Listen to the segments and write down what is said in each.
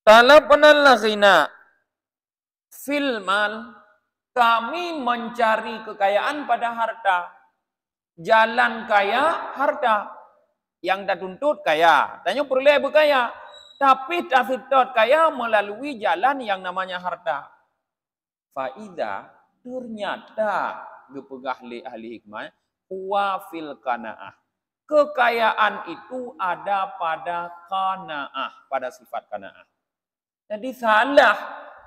Talabnal ghina fil mal, kami mencari kekayaan pada harta. Jalan kaya harta. Yang dah tuntut kaya, tanya perlu berkaya. Tapi tak tuntut kaya melalui jalan yang namanya harta. Faida ternyata gepegah ahli hikmah wa fil qanaah. Kekayaan itu ada pada qanaah, pada sifat qanaah. Jadi salah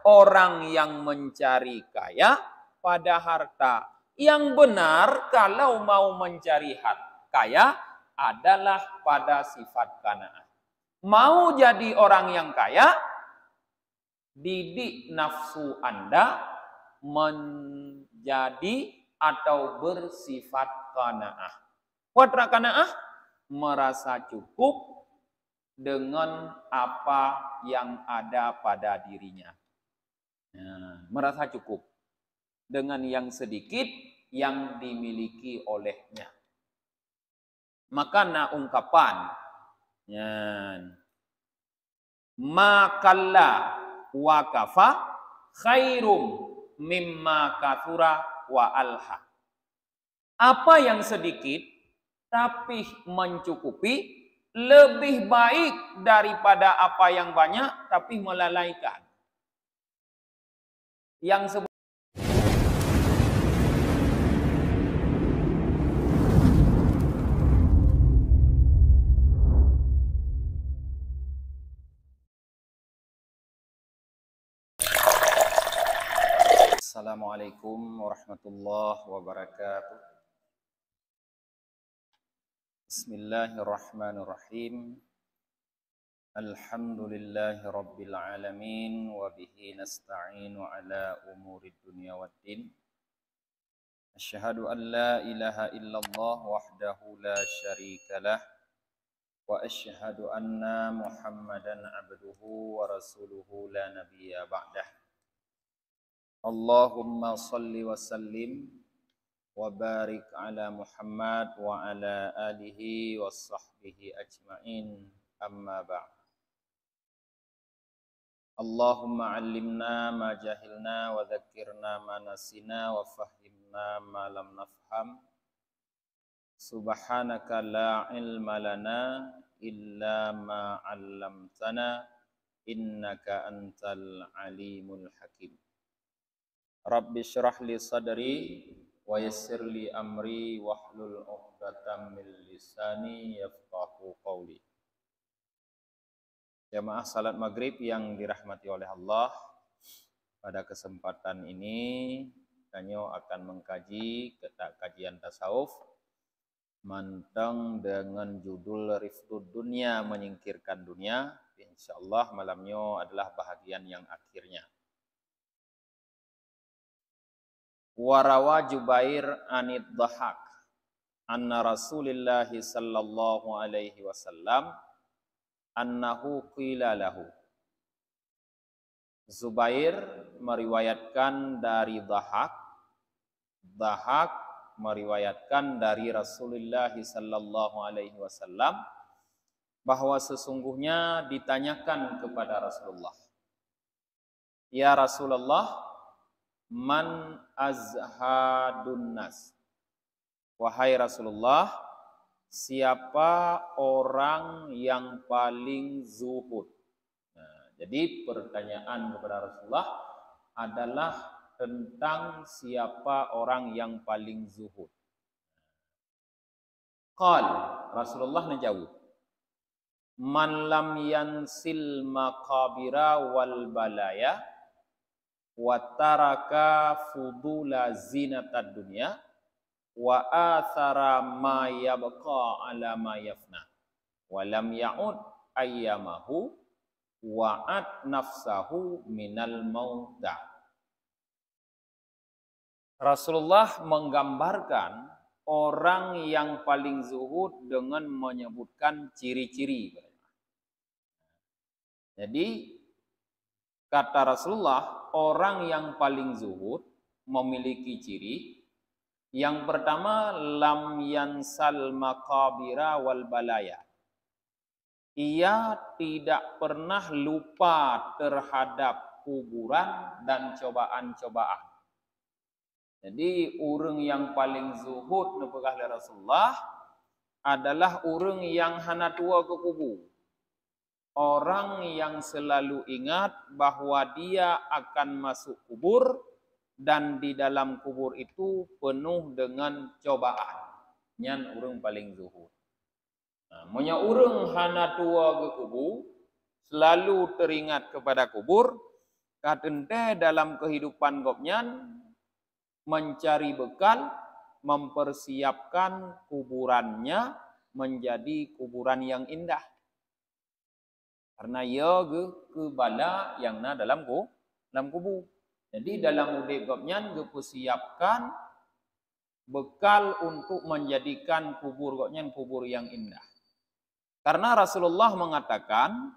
orang yang mencari kaya pada harta. Yang benar kalau mau mencari kaya adalah pada sifat qanaah. Mau jadi orang yang kaya, didik nafsu Anda menjadi atau bersifat qanaah. Watra qanaah, merasa cukup dengan apa yang ada pada dirinya. Nah, merasa cukup dengan yang sedikit yang dimiliki olehnya. Maka na ungkapan makalla wa kafa khairum mimma kathura wa alha. Apa yang sedikit tapi mencukupi lebih baik daripada apa yang banyak tapi melalaikan. Yang Assalamualaikum warahmatullahi wabarakatuh. Bismillahirrahmanirrahim. Alhamdulillahi rabbil alamin wa bihi nasta'inu ala umurid dunya waddin. Asyhadu an la ilaha illallah wahdahu la syarikalah wa asyhadu anna Muhammadan abduhu wa rasuluhu la nabiyya ba'dah. Allahumma salli wa sallim wa barik ala Muhammad wa ala alihi wa sahbihi ajma'in, amma ba'd. Allahumma allimna ma jahilna wa dhakkirna ma nasina wa fahimna ma lam nafham. Subhanaka la ilma lana illa ma 'allamtana innaka antal alimul hakim. Rabbi syrah li sadri wa yassir li amri wahlul 'uqdatam min lisani yafqahu qawli. Jamaah salat maghrib yang dirahmati oleh Allah, pada kesempatan ini Kanyo akan mengkaji kajian tasawuf manteng dengan judul Rifdud Dunya, menyingkirkan dunia. Insyaallah malamnya adalah bahagian yang akhirnya. Warawa Jubair anid Dhahak anna Rasulullah sallallahu alaihi wasallam annahu qila lahu. Zubair meriwayatkan dari Dhahak, Dhahak meriwayatkan dari Rasulullah sallallahu alaihi wasallam bahwa sesungguhnya ditanyakan kepada Rasulullah, ya Rasulullah, man azhadun nas. Wahai Rasulullah, siapa orang yang paling zuhud? Nah, jadi pertanyaan kepada Rasulullah adalah tentang siapa orang yang paling zuhud. Qal, Rasulullah menjawab, man lam yansil maqabira wal balaya wa taraka fudula zinatad dunya wa athara ma yabqa ala ma yafna wa lam ya'ud ayyamahu wa'at nafsahu minal mauta. Rasulullah menggambarkan orang yang paling zuhud dengan menyebutkan ciri-ciri. Jadi kata Rasulullah, orang yang paling zuhud memiliki ciri. Yang pertama, lam yansal maqabira wal balaya. ia tidak pernah lupa terhadap kuburan dan cobaan-cobaan. Jadi orang yang paling zuhud nepegah Rasulullah adalah orang yang hana tua ke kubur. Orang yang selalu ingat bahwa dia akan masuk kubur dan di dalam kubur itu penuh dengan cobaan. Nyan orang paling zuhud. Monya orang hana tua ke kubur, selalu teringat kepada kubur, katente dalam kehidupan gopnyan mencari bekal, mempersiapkan kuburannya menjadi kuburan yang indah. Karena ia ke bala yang na dalam kubur. Jadi dalam udip gopnyan persiapkan bekal untuk menjadikan kubur gopnyan kubur yang indah. Karena Rasulullah mengatakan,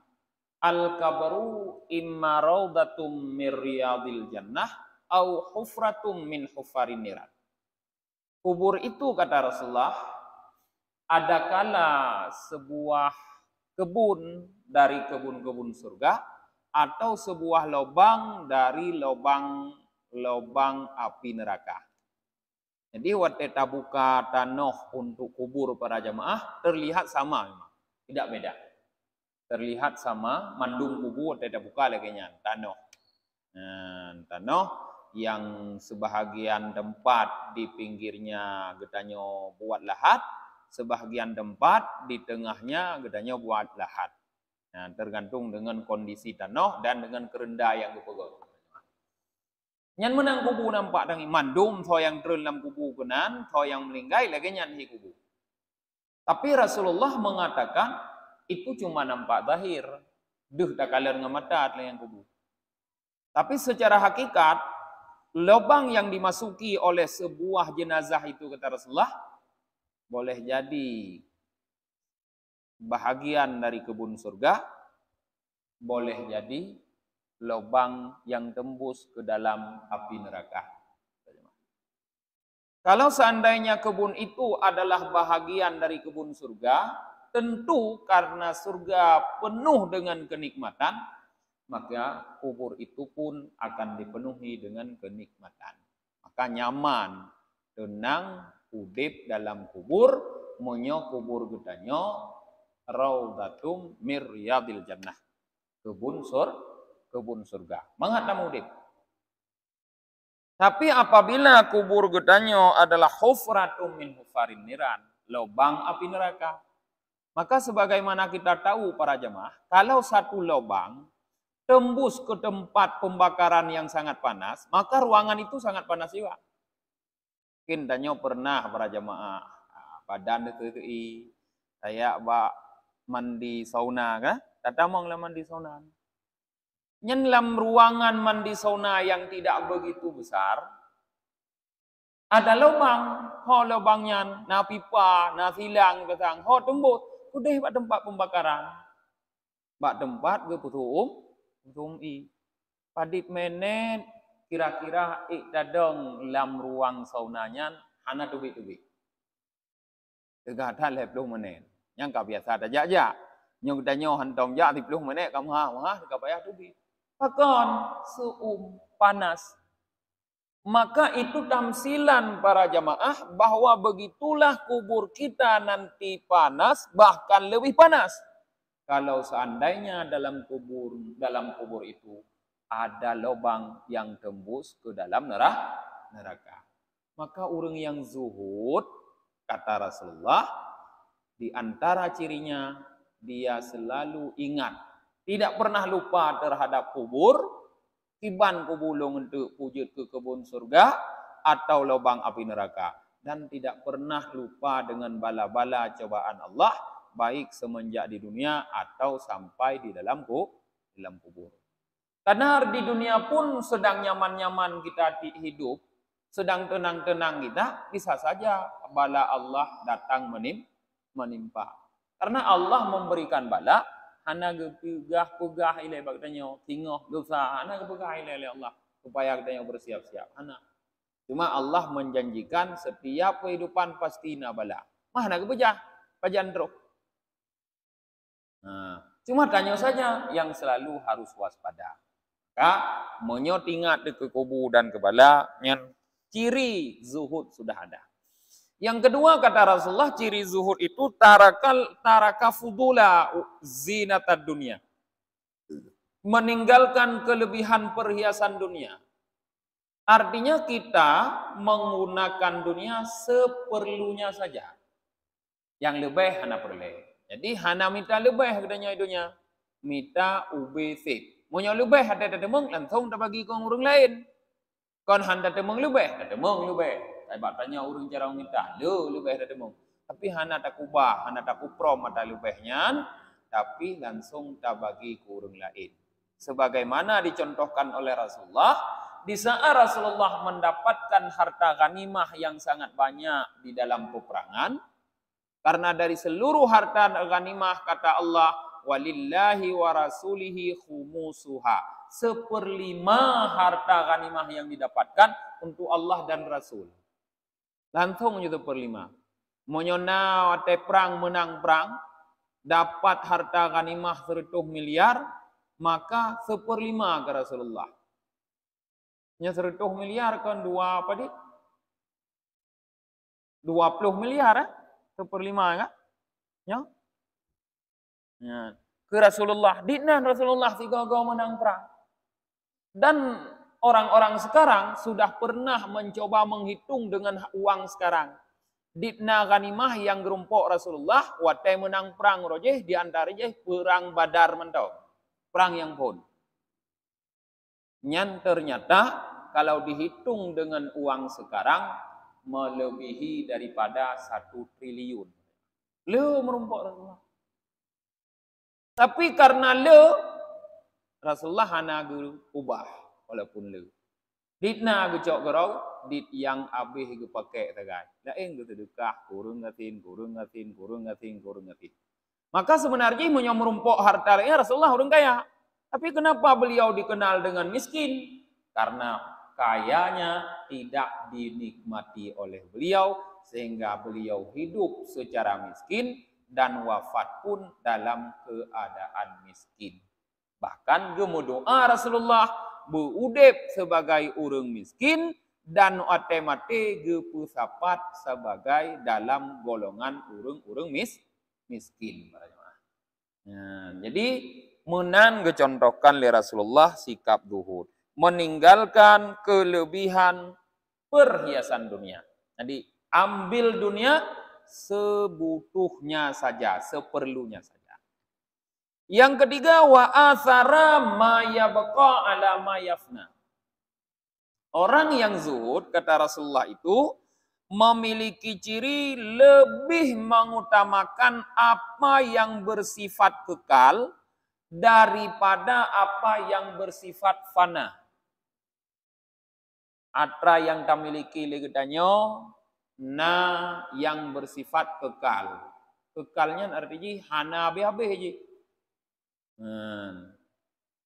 al-kabru imma raudatum mir riyadil jannah au hufratum min hufarin niran. Kubur itu, kata Rasulullah, adakala sebuah kebun dari kebun-kebun surga atau sebuah lubang dari lubang api neraka. Jadi waktu kita buka tanah untuk kubur para jamaah terlihat sama memang. Tidak beda. Terlihat sama mandung kubur tidak buka lagi tanah. Tanah yang sebahagian tempat di pinggirnya getanya buat lahat, sebahagian tempat di tengahnya getanya buat lahat. Tergantung dengan kondisi tanah dan dengan kerendah yang dipegang. Nyan menang kubur nampak tangi mandum so yang turun dalam kubur kenan, so yang melinggai lagi nyan hi kubur. Tapi Rasulullah mengatakan itu cuma nampak zahir. Duh tak kalir ngamata yang kubur. Tapi secara hakikat lubang yang dimasuki oleh sebuah jenazah itu, kata Rasulullah, boleh jadi bahagian dari kebun surga, boleh jadi lubang yang tembus ke dalam api neraka. Kalau seandainya kebun itu adalah bahagian dari kebun surga, tentu karena surga penuh dengan kenikmatan, maka kubur itu pun akan dipenuhi dengan kenikmatan. Maka nyaman, tenang, udip dalam kubur, monyo kubur gedanyo, raudatum mir riyadil jannah. Kebun surga. Menghatam udip. Tapi apabila kubur gedanyo adalah hufratum min hufarin niran, lubang api neraka, maka sebagaimana kita tahu para jemaah, kalau satu lubang tembus ke tempat pembakaran yang sangat panas, maka ruangan itu sangat panas juga. Mungkin danyo pernah para jemaah badan itu kayak mandi sauna kah? Tatamong lah mandi sauna. Dalam ruangan mandi sauna yang tidak begitu besar, ada lubang. Ho lubangnya na pipa, na silang ketang, ho tembus. Udah buat tempat pembakaran. Buat tempat ke putum i. Padit menet kira-kira dadong dalam ruang saunanya hana tubi-tubi. Tegata 10 menit. Yang ka biasa aja aja. Nyong danyo hantong ja 10 menit kamu ha ka payah tubi. Pakon panas. Maka itu tamsilan para jamaah bahwa begitulah kubur kita nanti panas, bahkan lebih panas. Kalau seandainya dalam kubur itu ada lubang yang tembus ke dalam neraka. Maka orang yang zuhud, kata Rasulullah, di antara cirinya dia selalu ingat. Tidak pernah lupa terhadap kubur, tiban kubulung untuk wujud ke kebun surga, atau lubang api neraka. Dan tidak pernah lupa dengan bala-bala cobaan Allah, baik semenjak di dunia atau sampai di dalam kubur. Karena di dunia pun sedang nyaman-nyaman kita hidup, sedang tenang-tenang kita, bisa saja bala Allah datang menimpa. Karena Allah memberikan bala, hana gepegah ilai bagdanyo tingoh dosa, hana gepegah ilai Allah supaya kita bersiap-siap. Hana. Cuma Allah menjanjikan setiap kehidupan pasti na bala. Mana gepegah? Pajan truk. Nah, cuma tanya saja yang selalu harus waspada. Maka menyotingat ke kubu dan kebala yang ciri zuhud sudah ada. Yang kedua kata Rasulullah, ciri zuhud itu taraka fudula zinatad dunia. Meninggalkan kelebihan perhiasan dunia. Artinya kita menggunakan dunia seperlunya saja. Yang lebih hana perlu. Jadi hana minta lebih katanya idunya. Minta UBC. Monya lebih ada demeng langsung tak bagi ke orang lain. Kon handa demeng lebih, ada demeng lebih. Saya tanya orang cara minta, lebih ada demeng. Tapi hana tak ubah, hana tak kuprom ada lebihnya, tapi langsung tak bagi ke orang lain. Sebagaimana dicontohkan oleh Rasulullah, di saat Rasulullah mendapatkan harta ghanimah yang sangat banyak di dalam peperangan, karena dari seluruh harta ghanimah kata Allah, walillahi wa rasulihi khumusuha. 1/5 harta ghanimah yang didapatkan untuk Allah dan Rasul. Langsung itu 1/5. Monyona ate perang menang perang, dapat harta ghanimah 100 miliar, maka 1/5 ke Rasulullah. Nya 100 miliar kan 2 apa di? 20 miliar 1/5 kan? Ya. Ya. Ke Rasulullah, dinan Rasulullah tiga menang perang. Dan orang-orang sekarang sudah pernah mencoba menghitung dengan uang sekarang. Ditna ghanimah yang gerumpok Rasulullah, watai menang perang rojeh, diantaranya perang Badar mentau. Perang yang pun. Nyan ternyata kalau dihitung dengan uang sekarang, melebihi daripada 1 triliun. Le merumpok Rasulullah. Tapi karena Rasulullah hana ubah walaupun ditna gecok gerau dit yang abih ge pakai tagai. Lain ge sedekah kurung ngatin. Maka sebenarnya menyomerumpok harta lainnya Rasulullah orang kaya. Tapi kenapa beliau dikenal dengan miskin? Karena kayanya tidak dinikmati oleh beliau sehingga beliau hidup secara miskin dan wafat pun dalam keadaan miskin. Bahkan gemudoa Rasulullah beudep sebagai orang miskin dan otomatis gepusapat sebagai dalam golongan orang-orang miskin. Nah, jadi menan gecontohkan oleh Rasulullah sikap zuhud, meninggalkan kelebihan perhiasan dunia. Jadi ambil dunia sebutuhnya saja, seperlunya saja. Yang ketiga, wa athara ma yabqa ala ma yafna. Orang yang zuhud, kata Rasulullah itu, memiliki ciri lebih mengutamakan apa yang bersifat kekal daripada apa yang bersifat fana. Atra yang tak miliki legedanyo, na yang bersifat kekal. Kekalnya artinya hana habis-habis je.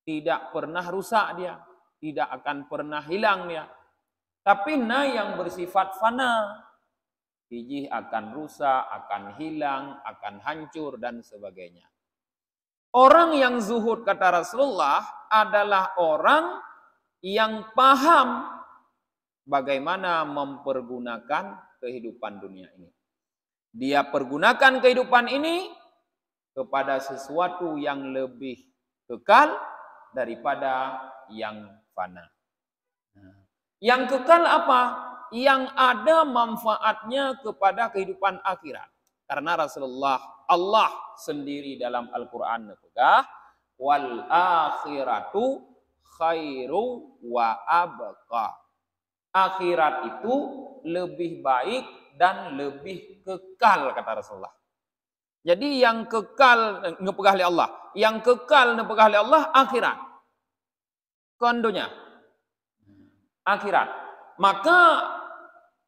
Tidak pernah rusak dia, tidak akan pernah hilang dia. Tapi yang bersifat fana, biji akan rusak, akan hilang, akan hancur dan sebagainya. Orang yang zuhud kata Rasulullah adalah orang yang paham bagaimana mempergunakan kehidupan dunia ini. Dia pergunakan kehidupan ini kepada sesuatu yang lebih kekal daripada yang fana. Yang kekal apa? Yang ada manfaatnya kepada kehidupan akhirat. Karena Rasulullah, Allah sendiri dalam Al-Quran berkata, wal akhiratu khairu wa abqa. Akhirat itu lebih baik dan lebih kekal kata Rasulullah. Jadi yang kekal ngepegah oleh Allah, yang kekal ngepegah oleh Allah akhirat. Kondonya akhirat. Maka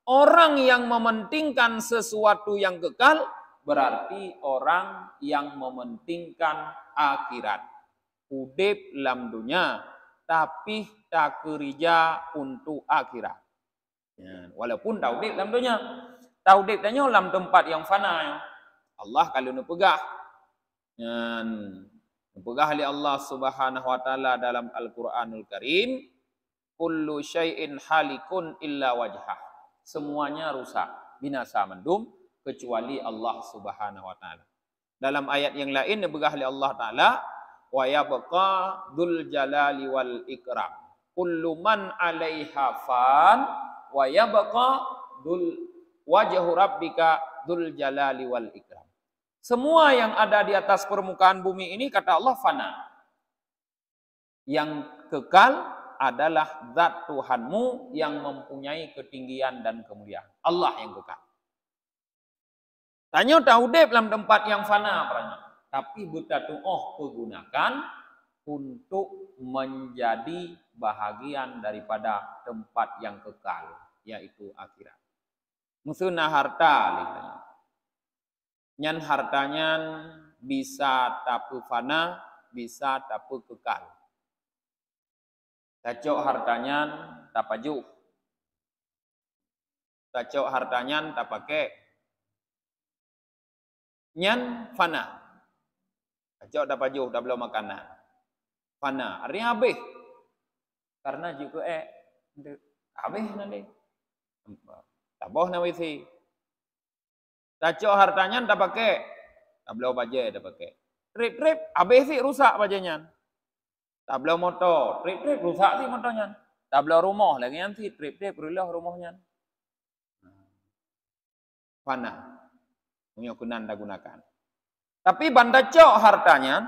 orang yang mementingkan sesuatu yang kekal berarti orang yang mementingkan akhirat. Udip lam dunia tapi tak kerja untuk akhirat. Ya, walaupun taudip lam dunia, taudip tanya lam tempat yang fana. Allah kalau nak pegah Dan pegah li Allah Subhanahu wa taala dalam Al-Qur'anul Karim, kullu syai'in halikun illa wajhah. Semuanya rusak, binasa mendum kecuali Allah Subhanahu wa taala. Dalam ayat yang lain dibegah li Allah taala, wa yabqa dzul jalali wal ikram. Kullu man 'alaiha fan wa yabqa dzul wajhu rabbika dzul jalali wal ikram. Semua yang ada di atas permukaan bumi ini kata Allah fana. Yang kekal adalah zat Tuhanmu yang mempunyai ketinggian dan kemuliaan. Allah yang kekal. Tanya tahu deh dalam tempat yang fana apanya. Tapi betatu pergunakan untuk menjadi bahagian daripada tempat yang kekal, yaitu akhirat. Musuhna harta litanya. Nyan hartanya bisa tapu fana, bisa tapu kekal. Tacok hartanya tapaju. Tacok hartanya tapake. Nyan fana. Tacok tapaju, tak belum makanan. Fana, artinya habis. Karena juga habis nanti. Taboh na wisi. Tacok hartanya tak pakai. Tak belum baja tak pakai. Trip habis sih rusak bajanya. Tak belum motor, trip rusak sih motornya. Tak belum rumah lagi nanti trip berulah rumahnya. Fana. Punya kunan tak gunakan. Tapi banda cok hartanya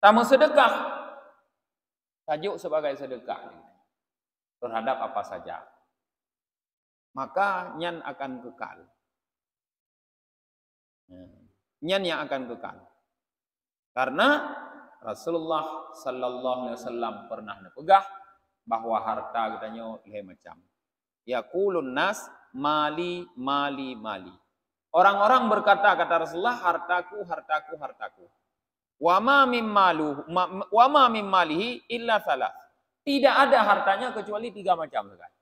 tamu sedekah. Tajuk sebagai sedekah terhadap apa saja. Maka nyan akan kekal. Nyan yang akan kekal. Karena Rasulullah sallallahu alaihi wasallam pernah nepegah bahwa harta katanya leh macam. Yaqulun nas mali. Orang-orang berkata kata Rasulullah hartaku. Wa ma mim malihi illa salas. Tidak ada hartanya kecuali 3 macam sekali.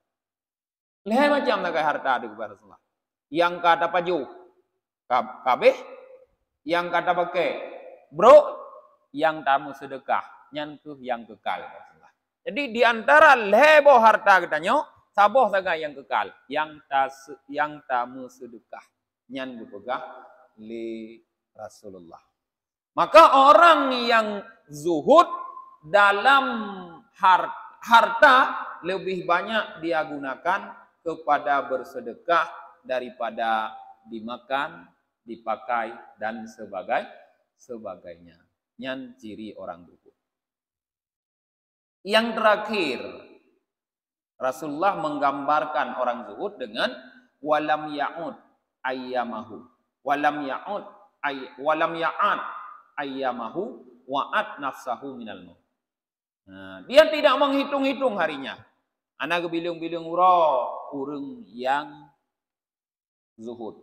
Leh macam nagai harta di kepada Rasulullah. Yang kata paju kabeh, yang kata pakai bro, yang tamu sedekah, nyantuh yang kekal. Jadi di antara lebo harta katanya, saboh saga yang kekal, yang tamu sedekah, nyan dipegah li Rasulullah. Maka orang yang zuhud dalam harta lebih banyak dia gunakan kepada bersedekah daripada dimakan, dipakai dan sebagainya. Nyan ciri orang zuhud. Yang terakhir, Rasulullah menggambarkan orang zuhud dengan walam ya'ud ayyamahu. Walam ya'ud ayyamahu wa'at nafsahu minal maut. Nah, dia tidak menghitung-hitung harinya. Anak kebilung-bilung urung yang zuhud.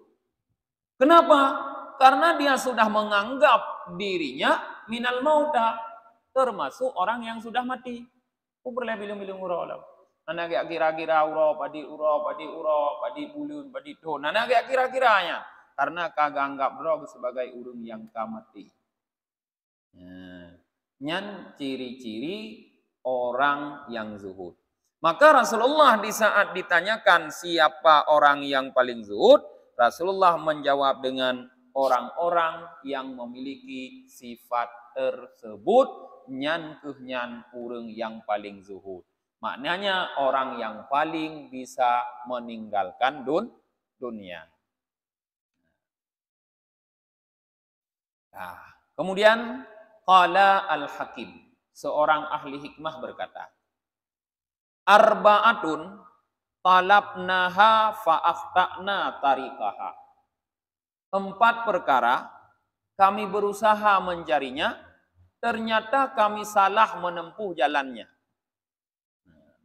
Kenapa? Karena dia sudah menganggap dirinya minal mauta, termasuk orang yang sudah mati. Berle bilung-bilung uro. Anak gak kira-kira padi bulun, padi ton. Anak gak kira-kiranya. Karena kagak anggap roh sebagai urung yang mati. Nyan ciri-ciri orang yang zuhud. Maka Rasulullah di saat ditanyakan siapa orang yang paling zuhud, Rasulullah menjawab dengan orang-orang yang memiliki sifat tersebut, nyan urung yang paling zuhud. Maknanya orang yang paling bisa meninggalkan dunia. Nah, kemudian qala al-Hakim, seorang ahli hikmah berkata, arba'atun talabnaha fa'akhta'na tariqaha. 4 perkara kami berusaha mencarinya, ternyata kami salah menempuh jalannya.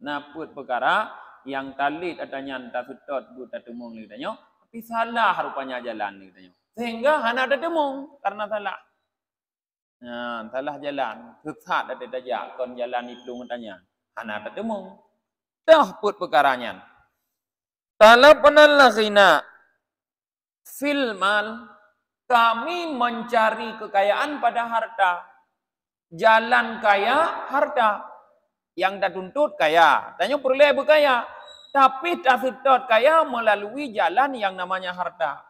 Nah, perkara yang talit adanya tafitot buta temung lidanya, tapi salah rupanya jalan lidanya. Sehingga hana ada temung karena salah. Nah, salah jalan, sesat ada dajak kon jalan itu tanya. Hana ada temung. Dah put perkaranya. Talabnal ghina fil mal Kami mencari kekayaan pada harta. Jalan kaya, harta. Yang dah tuntut kaya. Tanya perlu berkaya. Tapi tak tuntut kaya melalui jalan yang namanya harta.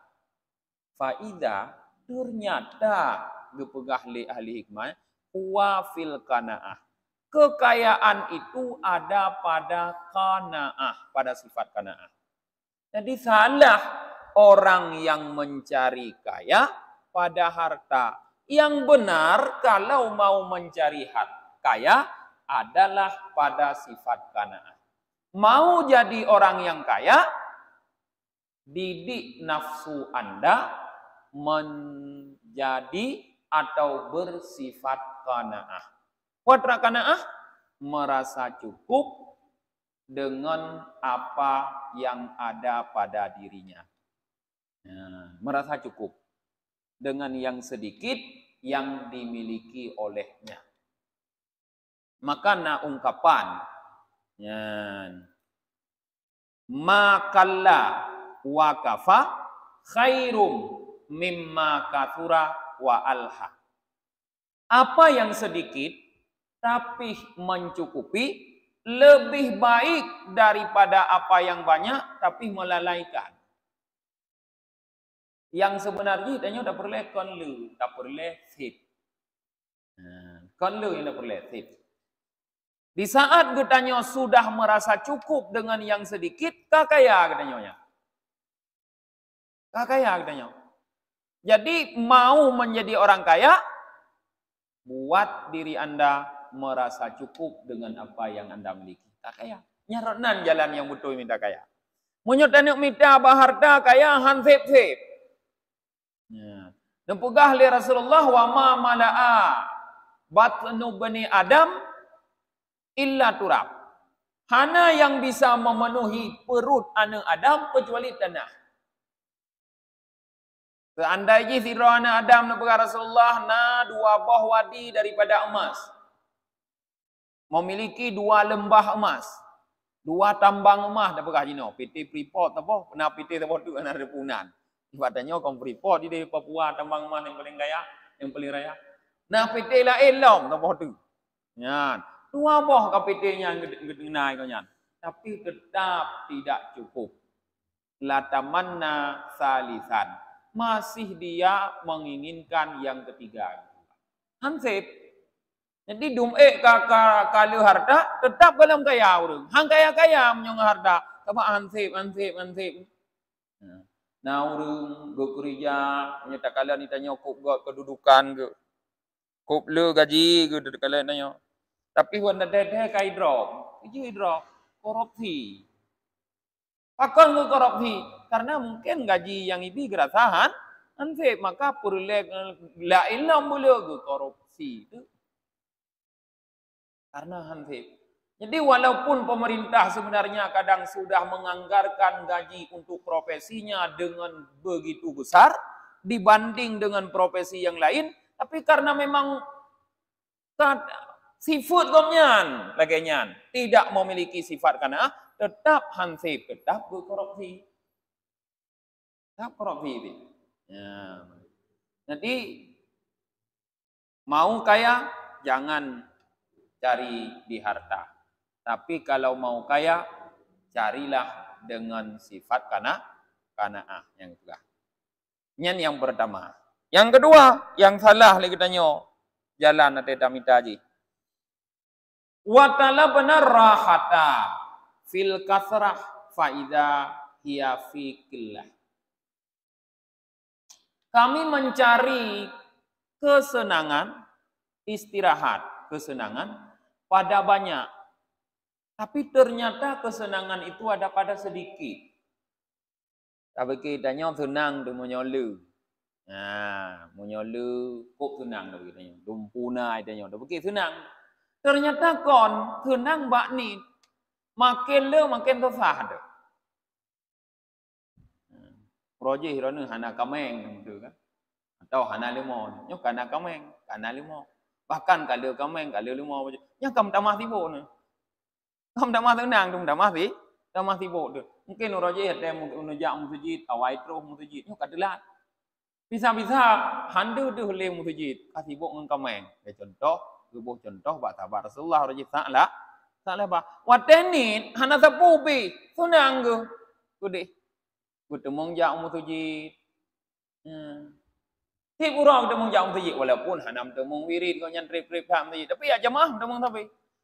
Faida ternyata gepegah ahli hikmah wa fil qanaah. Kekayaan itu ada pada qanaah, pada sifat qanaah. Jadi salah orang yang mencari kaya pada harta. Yang benar kalau mau mencari kaya adalah pada sifat qanaah. Mau jadi orang yang kaya, didik nafsu Anda menjadi atau bersifat qanaah. Watra qanaah merasa cukup dengan apa yang ada pada dirinya. Nah, merasa cukup dengan yang sedikit yang dimiliki olehnya. Maka ungkapan makalla wa kafa khairum mimma kathura wa alha. Apa yang sedikit tapi mencukupi lebih baik daripada apa yang banyak tapi melalaikan. Yang sebenarnya tanya tak perlu konlu, tak perlu sip. Konlu yang tak perlu sip. Di saat katanya sudah merasa cukup dengan yang sedikit, kakaya katanya. Kakaya katanya. Jadi mau menjadi orang kaya, buat diri Anda merasa cukup dengan apa yang Anda miliki. Kakaya. Nyaronan jalan yang betul minta kaya. Menyutanuk minta baharta kaya hansip-sip. Dan pegah li Rasulullah wa ma mala'a batnu bani Adam illa turab. Hana yang bisa memenuhi perut anak Adam kecuali tanah. Seandainya sira anak Adam dan pegah Rasulullah dua buah wadi daripada emas. Memiliki dua lembah emas. Dua tambang emas dah pegah jino. PT Freeport apa? Pernah PT apa tu anak repunan. Ibaratnya kaum Freeport di Papua tambang emas yang paling kaya, yang paling raya. Nah PT lain lom apa tu. Nyan, dua boh KPT-nya ngenai kau nyan. Tapi tetap tidak cukup. Latamanna salisan. Masih dia menginginkan yang ketiga. Hansip. Jadi kalau harta tetap dalam kaya orang. Hang kaya-kaya menyong harta. Tapi hansip. Nah, orang bekerja, nyata kalian ditanya kop kedudukan ke. Kop le gaji ke kalian tanya. Tapi wan ada kai drop.Iji drop korupsi. Akan ke korupsi karena mungkin gaji yang ini gerasahan hansip maka perlu la ilam boleh ke korupsi itu. Karena hansip. Jadi walaupun pemerintah sebenarnya kadang sudah menganggarkan gaji untuk profesinya dengan begitu besar dibanding dengan profesi yang lain, tapi karena memang sifat komnyan laganya tidak memiliki sifat karena tetap hansip, tetap berkorupsi. Tetap korupsi. Ya. Jadi mau kaya jangan cari di harta. Tapi kalau mau kaya, carilah dengan sifat qanaah yang juga. Ini yang pertama. Yang kedua, yang salah lagi tanya, jalan ada tamita ji. Wa talabna rahata fil kasrah fa idza hiya fi qillah. Kami mencari kesenangan, istirahat, kesenangan pada banyak. Tapi ternyata kesenangan itu ada pada sedikit. Tapi kita senang tu menyolu. Nah, menyolu kok senang tu kita dumpuna itanya. Tapi senang. Ternyata kon senang bak ni makin le makin susah tu. Projek hirana hana kameng tu kan. Atau hana limon. Nyo kana kameng, kana limon. Bahkan kalau kameng, kalau limon. Nya kam tamah tibo ni. Kam tamah tenang tu tamah si. Tamah tibo tu. Mungkin roje ada unujak musjid, awai terus musjid. Nyo kadelat. Bisa-bisa handu tu hulih mutujid kasih bok ngan kameng. Contoh, gebuh contoh bak tabar Rasulullah rajib ta'ala. Ta'ala ba. Watenin hana tapubi sunang ge. Kude. Kutemong ja mutujid. Tip urang temong ja mutujid walaupun hanam temong wirid kau nyan trip-trip ham tujid. Tapi ya jamaah temong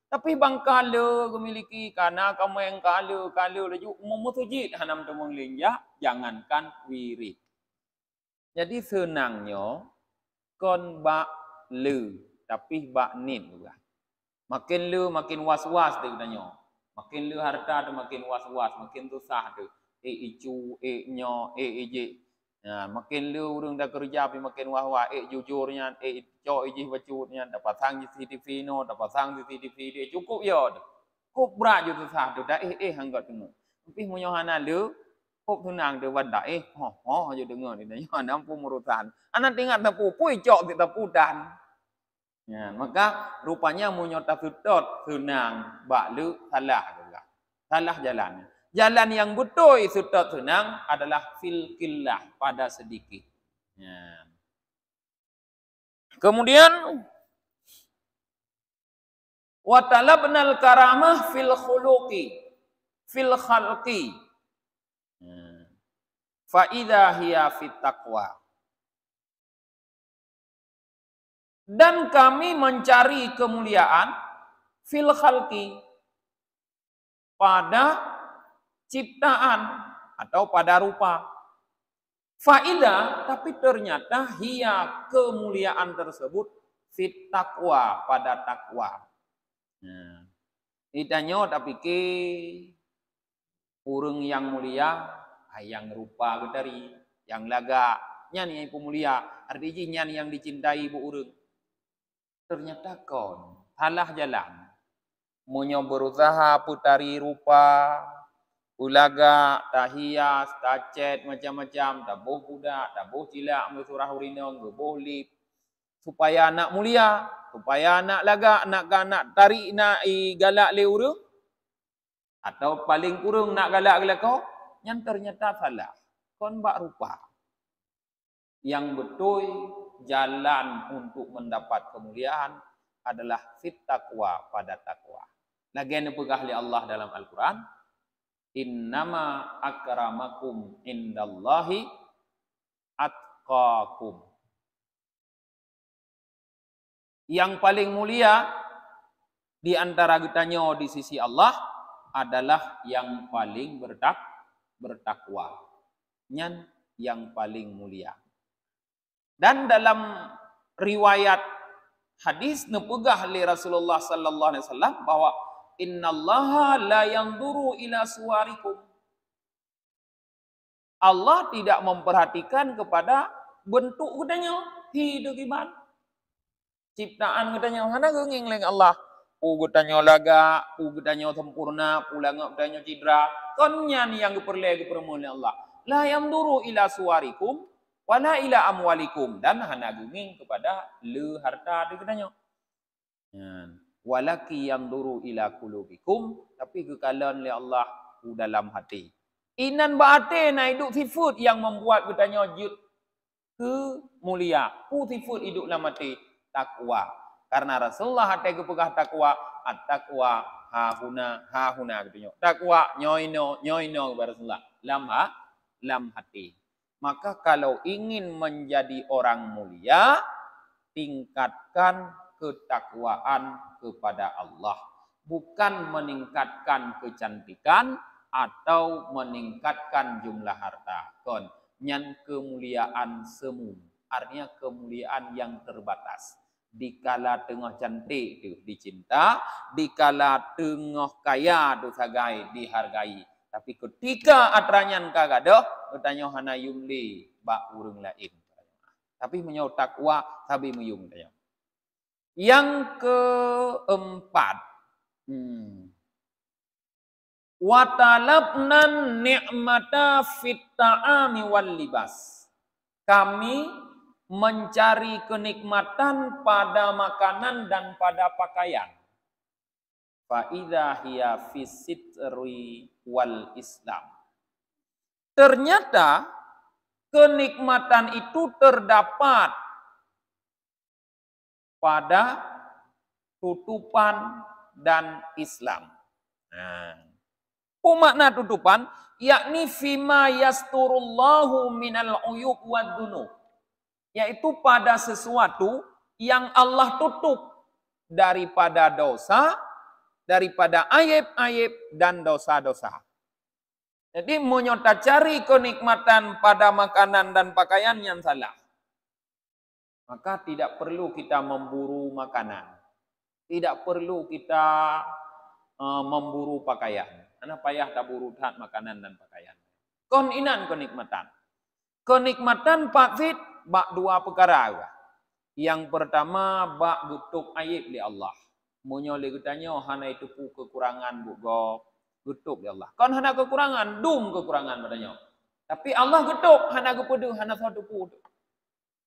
tapi bang kala memiliki karena kameng kala laju mutujid hanam temong linja jangankan wirid. Jadi senangnya kon bak le tapi bak nin juga. Makin le makin was-was dia katanya. Makin le harta tu makin was-was, makin susah tu. Icu, nyo, ije. Nah, makin le urang dah kerja tapi makin was-was, jujurnya, cok ije bacutnya, dapat sang CCTV no, dapat sang CCTV dia cukup ya. Cukup berat je susah tu. Dah hanggat tengok. Tapi munyohana le kok tunang dia wadah aja dengar ni dah nampu murutan anak tinggal tapu pui cok di tapu dan ya maka rupanya munyota sutot tunang bak lu salah juga salah jalan yang betul sutot tunang adalah fil qillah pada sedikit ya. Kemudian wa talabnal karamah fil khuluqi fil khalqi fa'idha hiya fit taqwa. Dan kami mencari kemuliaan fil khalqi pada ciptaan atau pada rupa. Fa'idha tapi ternyata hiya kemuliaan tersebut fit taqwa pada takwa. Nah, ditanya tapi ke urang yang mulia yang rupa gedari, yang laga, nyan yang pemulia, artinya nyan yang dicintai bu urang. Ternyata kon salah jalan. Munyo berusaha putari rupa, ulaga, tahias, tacet, macam-macam, tabuh budak, tabuh cilak, surah urinong, gebuh lip, supaya anak mulia, supaya anak laga, anak tarik, nak galak le urang, atau paling kurang nak galak kau, yang ternyata salah. Kon bak rupa. Yang betul jalan untuk mendapat kemuliaan adalah fit taqwa pada takwa. Lagi yang dipegah oleh Allah dalam Al-Quran. Innama akramakum indallahi atqakum. Yang paling mulia di antara kitanya di sisi Allah adalah yang paling bertakwa. Nyan yang paling mulia. Dan dalam riwayat hadis nepegah oleh Rasulullah sallallahu alaihi wasallam bahwa innallaha la yanzuru ila suwarikum. Allah tidak memperhatikan kepada bentuk katanya, hidup gimana? Ciptaan katanya, mana genging leng Allah. Katanya laga, katanya sempurna, pulang katanya cidra. Konyan yang keperle kepermuliaan Allah. La yanzuru ila suwarikum wala ila amwalikum, dan hana genging kepada le harta katanya. Walaki yanzuru ila qulubikum, tapi kekalan oleh Allah dalam hati. Inan baate na hidup sifat yang membuat katanya jut ke mulia. Sifat hidup dalam hati takwa. Karena Rasulullah hati kepegah takwa, at-taqwa hahuna katanya. Takwa nyoino kepada Rasulullah lam hati. Maka kalau ingin menjadi orang mulia, tingkatkan ketakwaan kepada Allah. Bukan meningkatkan kecantikan atau meningkatkan jumlah harta. Kon nyan kemuliaan semu. Artinya kemuliaan yang terbatas. Dikala tengah cantik tu dicinta, dikala tengah kaya tu sagai dihargai. Tapi ketika atranyan kagado, bertanya hana yumli bak urang lain. Tapi menyau takwa sabi meyung tanya. Yang keempat, wa talabnan ni'mata fit ta'ami wal libas. Kami mencari kenikmatan pada makanan dan pada pakaian. Fa idza hiya fis sitri wal Islam. Ternyata kenikmatan itu terdapat pada tutupan dan Islam. Nah, makna tutupan yakni fima yasturullahu minal uyub wad dunub, yaitu pada sesuatu yang Allah tutup daripada dosa, daripada aib-aib dan dosa-dosa. Jadi menyota cari kenikmatan pada makanan dan pakaian yang salah. Maka tidak perlu kita memburu makanan. Tidak perlu kita memburu pakaian. Karena payah tak buru tak makanan dan pakaian. Kon inan kenikmatan. Kenikmatan Pak Fit, bak dua perkara. Yang pertama, bak gutuk aib di Allah. Menyoleh katanya, hana itu kekurangan bugo gutuk di Allah. Kon hana kekurangan, dum kekurangan padanya. Tapi Allah gutuk, hana kepedu, hana satu pudu.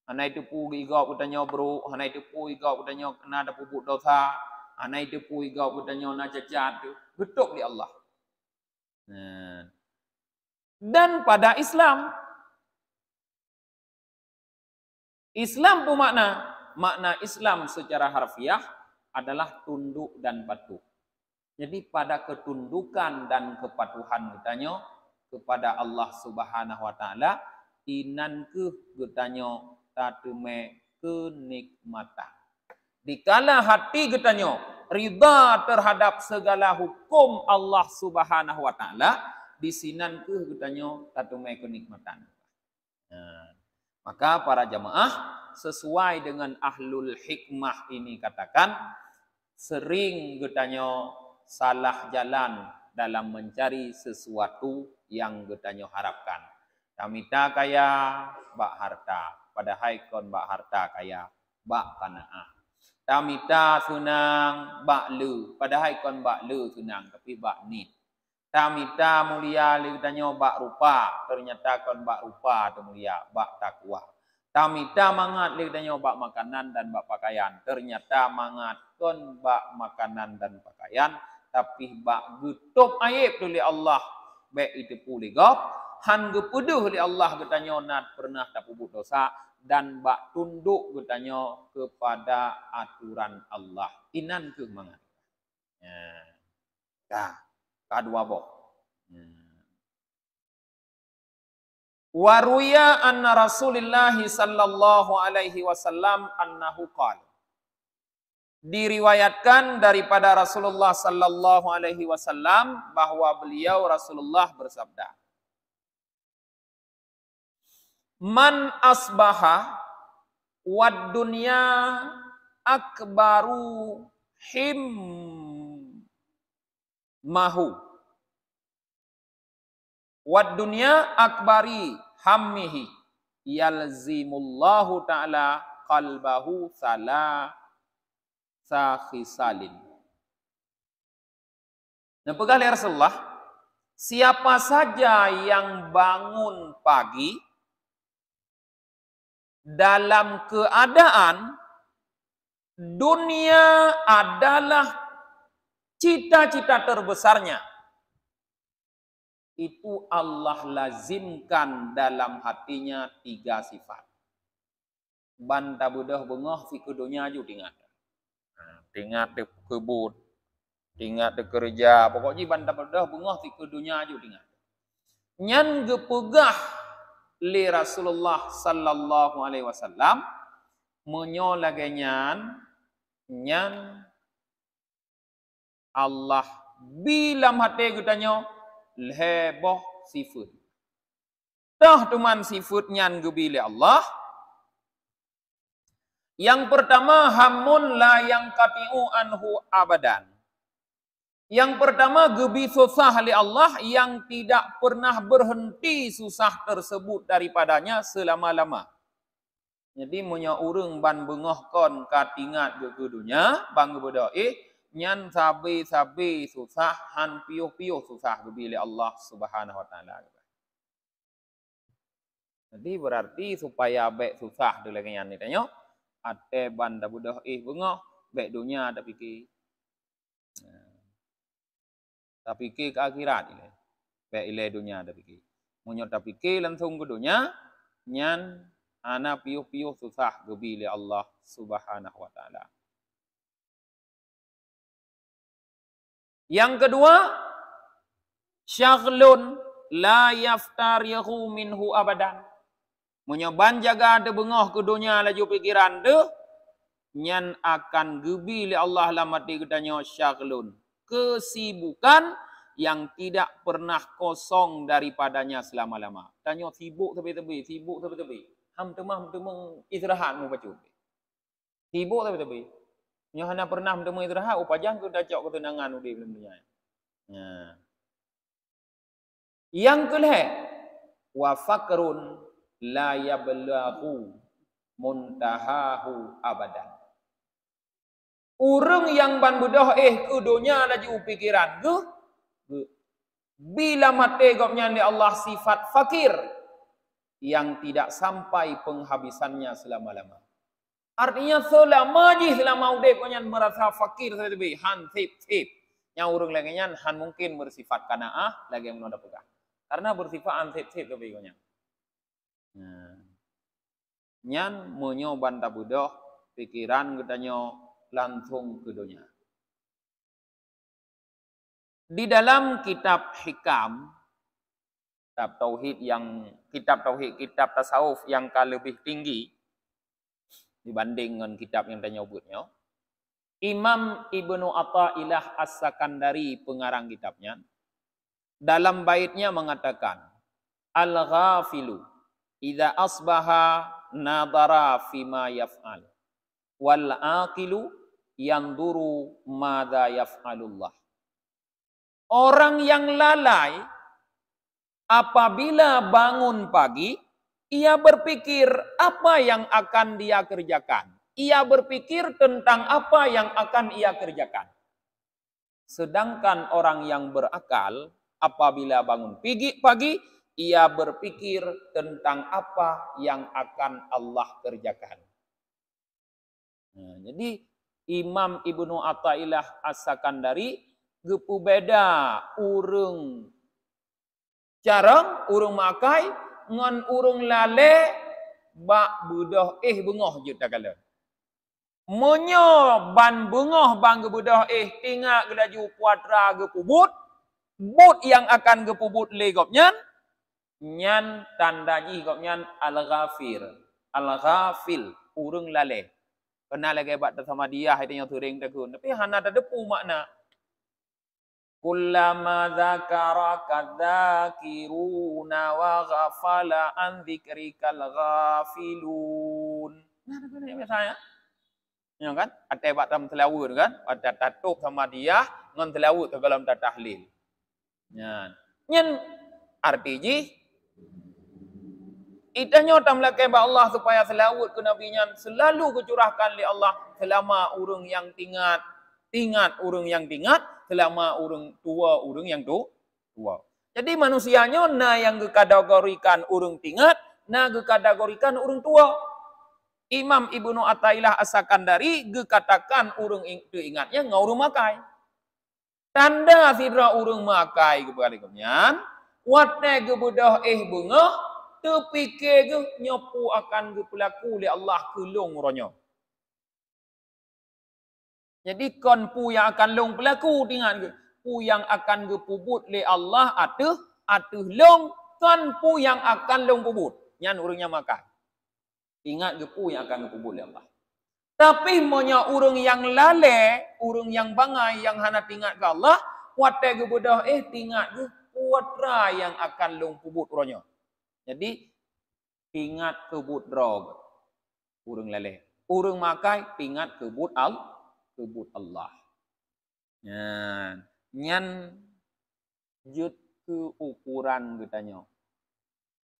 Hana itu pu igau katanya bro, hana itu pu igau katanya kena ada pupuk dosa. Hana itu pu igau katanya na cacat. Gutuk di Allah. Nah. Dan pada Islam, Islam pun makna Islam secara harfiah adalah tunduk dan patuh. Jadi pada ketundukan dan kepatuhan katanya kepada Allah Subhanahu wa taala, inan ke katanya tatume kenikmatan. Dikala hati katanya ridha terhadap segala hukum Allah Subhanahu wa taala, disinan ke katanya tatume kenikmatan. Nah, maka para jamaah sesuai dengan ahlul hikmah ini katakan sering katanya salah jalan dalam mencari sesuatu yang katanya harapkan. Tamita kaya bak harta, padahal kon bak harta kaya bak qanaah. Tamita sunang bak lu, padahal kon bak lu sunang tapi bak nit. Tamita mulia li katanya bak rupa, ternyata kon bak rupa tu mulia, bak takwa. Tamita mangat li katanya bak makanan dan bak pakaian, ternyata mangat kon bak makanan dan pakaian, tapi bak gutup aib tu li Allah, baik itu puli gop, han gepuduh li Allah katanya nat pernah tak pupuk dosa, dan bak tunduk katanya kepada aturan Allah. Inan ke mangat. Ya. Kadua bok. Waruya anna Rasulullah sallallahu alaihi wasallam annahu qala. Diriwayatkan daripada Rasulullah sallallahu alaihi wasallam bahwa beliau Rasulullah bersabda, man asbaha wad dunya akbaru mahu wad dunya akbari hammihi yalzimullahu ta'ala qalbahu khisalin. Nah, pegali Rasulullah, siapa saja yang bangun pagi dalam keadaan dunia adalah cita-cita terbesarnya, itu Allah lazimkan dalam hatinya 3 sifat. Banta budah bengah fi kudunya ju tingat. Tingat de kebut, tingat de kerja, pokoknya banta budah bengah fi kudunya ju tingat. Nyan gepegah li Rasulullah sallallahu alaihi wasallam menyolagenyan nyan Allah bilam hati katanya leboh sifat. Dah tuman sifat nyan gebili Allah. Yang pertama hamun la yang katiu anhu abadan. Yang pertama gebi susah li Allah yang tidak pernah berhenti susah tersebut daripadanya selama-lama. Jadi munya urang ban bengah kon katingat ke dunia bang bedoi nyan sabi susah han piuh susah gebili Allah Subhanahu wa taala. Jadi berarti supaya baik susah dulu nyan ni tanya ate banda budah bengah baik dunia ada fikir. Tak fikir ke akhirat ile. Baik ile dunia ada fikir. Munyo tak fikir langsung ke dunia Nyan ana piuh-piuh susah gebi li Allah Subhanahu wa taala. Yang kedua, syaghlun la yaftarihu minhu abadan. Menyoban jaga de bengah ke dunia laju pikiran de, nyan akan gebi li Allah lamati gedanya syaghlun. Kesibukan yang tidak pernah kosong daripadanya selama-lama. Tanya sibuk tepi-tepi, sibuk tepi-tepi. Ham temang istirahat mu baca. Sibuk tepi-tepi. Nya hana pernah temang istirahat upajang ke dacok ketenangan udi dalam dunia. Ya. Yang kelih wa fakrun la yablaghu muntahahu abadan. Urang yang ban budah ke dunia laju pikiran ke bila mati gopnya ni Allah sifat fakir yang tidak sampai penghabisannya selama-lama. Artinya selama udip kanya merasa fakir lebih han tip. Yang urang lagi nyan han mungkin bersifat kanaah lagi yang menolak pegang. Karena bersifat an tip lebih kanya. Nyan menyoban tabudah pikiran gedanya langsung ke dunia. Di dalam kitab hikam, kitab tauhid, kitab tasawuf yang lebih tinggi dibanding dengan kitab yang tanya ubutnya, Imam Ibnu Athaillah As-Sakandari pengarang kitabnya, dalam baitnya mengatakan, Al-ghafilu idza asbaha nadara fima yaf'al wal aqilu yanduru madza yaf'alullah. Orang yang lalai apabila bangun pagi, ia berpikir apa yang akan dia kerjakan. Ia berpikir tentang apa yang akan ia kerjakan. Sedangkan orang yang berakal apabila bangun pagi, ia berpikir tentang apa yang akan Allah kerjakan. Nah, jadi Imam Ibnu Athaillah As-Sakandari gepu beda urung jarang urung makai ngan urung lale bak budah bengah je takala. Monyo ban bengah bang gebudah tingak gelaju puatra gepubut but yang akan gepubut le gopnyan nyan tanda ji gopnyan al-ghafir al-ghafil urung lale. Kenal lagi bat sama dia hanya turing takun tapi hana ada depu makna. Kullama dzakara kadzakiruna wa ghafala an dzikrikal ghafilun. Nah, ini biasanya. Ya kan? Ada batam telawud kan? Ada tatuk sama dia ngon telawud ke dalam tahlil. Ya. Nyen artinya itanya tamlakai ba Allah supaya selawud ke nabinya selalu kecurahkan li Allah selama urang yang tingat urang yang tingat selama urang tua urang yang tua. Jadi manusianya na yang dikategorikan urang tingat, na dikategorikan urang tua. Imam Ibnu Athaillah As-Sakandari dikatakan urang itu ingatnya ngaurung makai. Tanda sidra urang makai kebaliknya, watne gebudah bunga tepike ge nyopu akan gepelaku li Allah kelung ronyo. Jadi kon pu yang akan long pelaku tingat ke. Pu yang akan gepubut le Allah atuh long kon pu yang akan long pubut. Nyan urangnya makan. Ingat ke pu yang akan gepubut le Allah. Tapi monya urang yang lale, urang yang bangai yang hana tingat ke Allah, wate gebudah tingat ke puatra yang akan long pubut ronyo. Jadi ingat kebut drog. Urang lale. Urang makai ingat kebut Allah. Nyan jut ke ukuran katanya.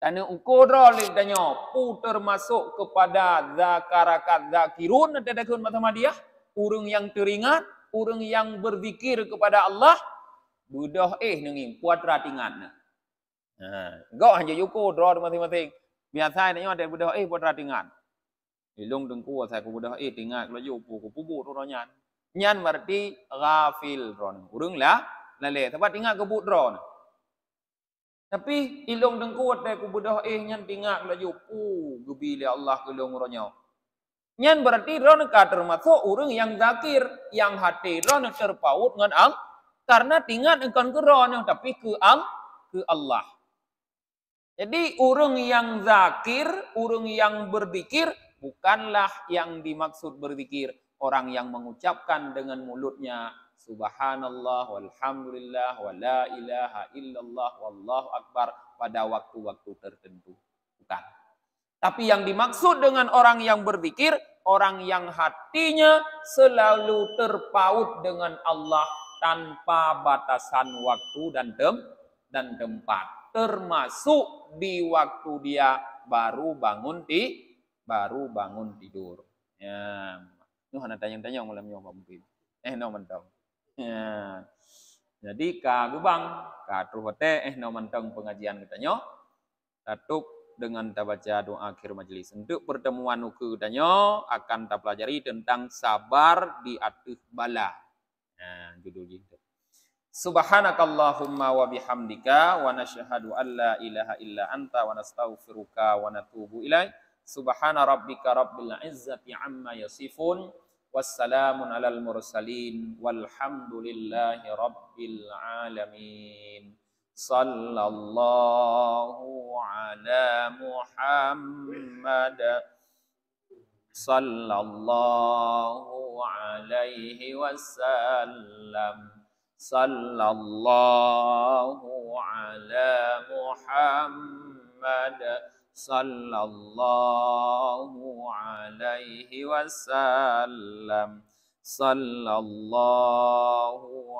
Tanya ukur katanya pu termasuk kepada zakarakat zakirun ada kun matama dia, urang yang teringat, urang yang berzikir kepada Allah, budah nengin puatra tingatna. Gak hanya ukur draw masing-masing. Biasanya ada budah puatra tingat. Ilung dengku saya kubudah tinggal laju puku pubut ronyan. Nyan berarti ghafil ron. Urang lah lale tempat tinggal kebut ron. Tapi ilong dengku watai ku bedah nyan tingak laju gebili Allah kelong ronyo. Nyan berarti ron ka termasuk orang yang zakir, yang hati ron terpaut dengan Allah karena tinggal engkau ke ron tapi ke Allah. Jadi orang yang zakir, orang yang berzikir bukanlah yang dimaksud berzikir orang yang mengucapkan dengan mulutnya subhanallah walhamdulillah wala ilaha illallah wallahu akbar pada waktu-waktu tertentu. Bukan. Tapi yang dimaksud dengan orang yang berzikir, orang yang hatinya selalu terpaut dengan Allah tanpa batasan waktu dan tempat. Termasuk di waktu dia baru bangun tidur. Ya, nu hana tanya-tanya ngulam nyoba mungkin. No mentong. Ya. Jadi ka gubang, ka truhate no mentong pengajian kita nyo. Tatuk dengan kita baca doa akhir majelis. Untuk pertemuan uku danyo akan kita pelajari tentang sabar di atas bala. Nah, judul gitu. Subhanakallahumma wa bihamdika wa nashhadu an la ilaha illa anta wa nastaghfiruka wa natubu ilaik. Subhana rabbika rabbil izzati amma yasifun. Wassalamun alal mursalin walhamdulillahi rabbil alamin. Sallallahu ala Muhammad sallallahu alaihi wasallam sallallahu ala Muhammad sallallahu alaihi wasallam sallallahu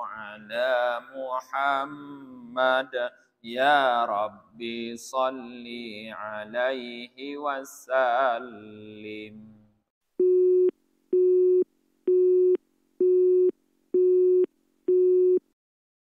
ala Muhammad ya Rabbi salli alaihi wasallim.